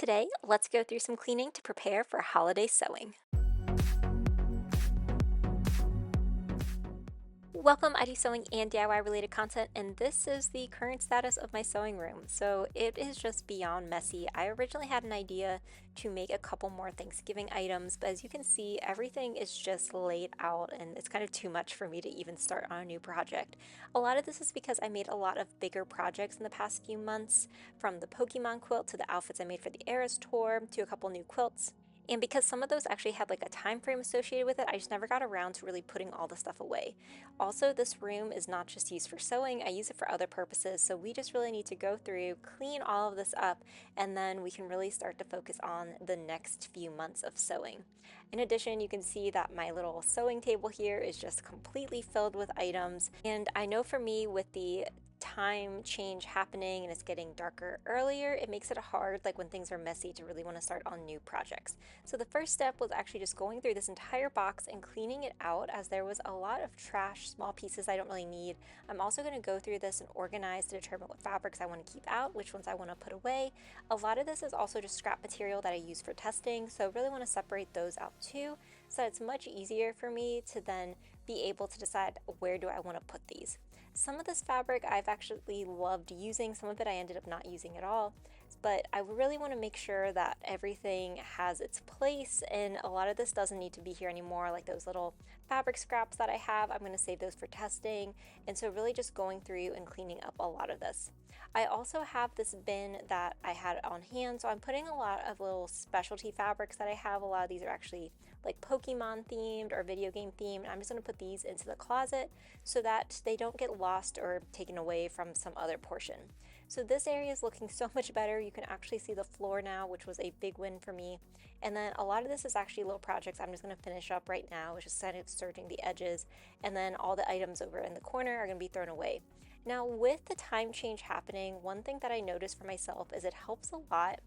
Today, let's go through some cleaning to prepare for holiday sewing. Welcome, I do sewing and DIY related content, and this is the current status of my sewing room. So it is just beyond messy. I originally had an idea to make a couple more Thanksgiving items, but as you can see, everything is just laid out and it's kind of too much for me to even start on a new project. A lot of this is because I made a lot of bigger projects in the past few months, from the Pokemon quilt to the outfits I made for the Eras tour to a couple new quilts. And because some of those actually had like a time frame associated with it, I just never got around to really putting all the stuff away. Also, this room is not just used for sewing, I use it for other purposes, so we just really need to go through, clean all of this up, and then we can really start to focus on the next few months of sewing. In addition, you can see that my little sewing table here is just completely filled with items, and I know for me with the time change happening and it's getting darker earlier, it makes it hard, like when things are messy, to really want to start on new projects. So the first step was actually just going through this entire box and cleaning it out, as there was a lot of trash, small pieces I don't really need. I'm also going to go through this and organize to determine what fabrics I want to keep out, which ones I want to put away. A lot of this is also just scrap material that I use for testing, so I really want to separate those out too, so it's much easier for me to then be able to decide where do I want to put these. Some of this fabric I've actually loved using, some of it I ended up not using at all, but I really want to make sure that everything has its place, and a lot of this doesn't need to be here anymore, like those little fabric scraps that I have. I'm going to save those for testing, and so really just going through and cleaning up a lot of this. I also have this bin that I had on hand, so I'm putting a lot of little specialty fabrics that I have. A lot of these are actually like Pokemon themed or video game themed. I'm just going to put these into the closet so that they don't get lost or taken away from some other portion. So this area is looking so much better. You can actually see the floor now, which was a big win for me. And then a lot of this is actually little projects I'm just going to finish up right now, which is kind of serging the edges, and then all the items over in the corner are going to be thrown away. Now, with the time change happening, one thing that I noticed for myself is it helps a lot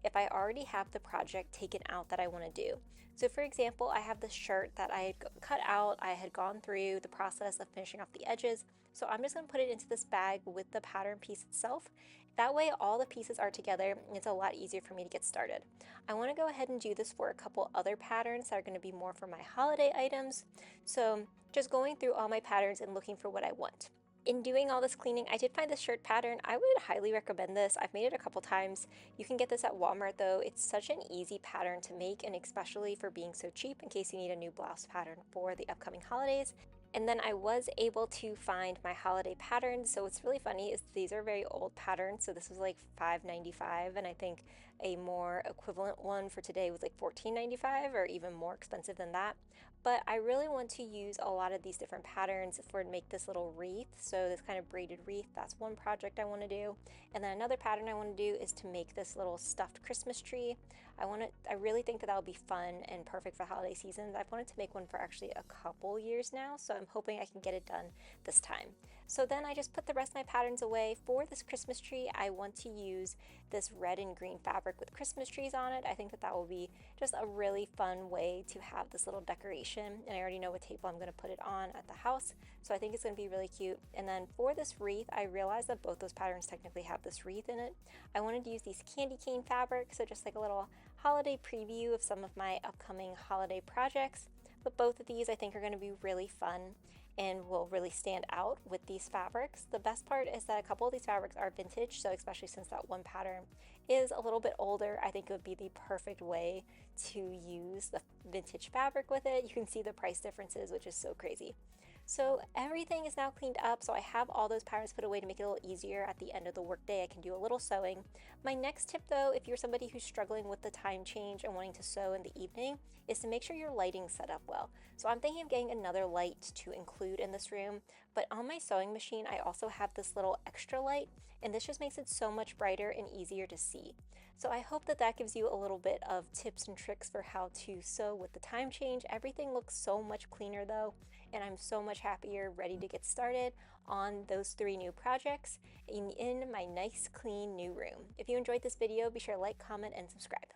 if I already have the project taken out that I want to do. So for example, I have this shirt that I had cut out. I had gone through the process of finishing off the edges, so I'm just going to put it into this bag with the pattern piece itself. That way all the pieces are together and it's a lot easier for me to get started. I want to go ahead and do this for a couple other patterns that are going to be more for my holiday items. So just going through all my patterns and looking for what I want. In doing all this cleaning, I did find this shirt pattern. I would highly recommend this. I've made it a couple times. You can get this at Walmart though. It's such an easy pattern to make, and especially for being so cheap in case you need a new blouse pattern for the upcoming holidays. And then I was able to find my holiday patterns. So what's really funny is these are very old patterns. So this was like $5.95, and I think a more equivalent one for today was like $14.95 or even more expensive than that. But I really want to use a lot of these different patterns for make this little wreath. So this kind of braided wreath, that's one project I want to do. And then another pattern I want to do is to make this little stuffed Christmas tree. I really think that will be fun and perfect for holiday season. I've wanted to make one for actually a couple years now, so I'm hoping I can get it done this time. So then I just put the rest of my patterns away. For this Christmas tree, I want to use this red and green fabric with Christmas trees on it. I think that will be just a really fun way to have this little decoration, and I already know what table I'm going to put it on at the house, so I think it's going to be really cute. And then for this wreath, I realized that both those patterns technically have this wreath in it. I wanted to use these candy cane fabrics, so just like a little holiday preview of some of my upcoming holiday projects. But both of these I think are going to be really fun and will really stand out with these fabrics. The best part is that a couple of these fabrics are vintage, so especially since that one pattern is a little bit older, I think it would be the perfect way to use the vintage fabric with it. You can see the price differences, which is so crazy. So everything is now cleaned up, so I have all those patterns put away to make it a little easier at the end of the workday. I can do a little sewing. My next tip though, if you're somebody who's struggling with the time change and wanting to sew in the evening, is to make sure your lighting's set up well. So I'm thinking of getting another light to include in this room, but on my sewing machine I also have this little extra light, and this just makes it so much brighter and easier to see. So I hope that that gives you a little bit of tips and tricks for how to sew with the time change. Everything looks so much cleaner though, and I'm so much happier, ready to get started on those 3 new projects in my nice, clean new room. If you enjoyed this video, be sure to like, comment, and subscribe.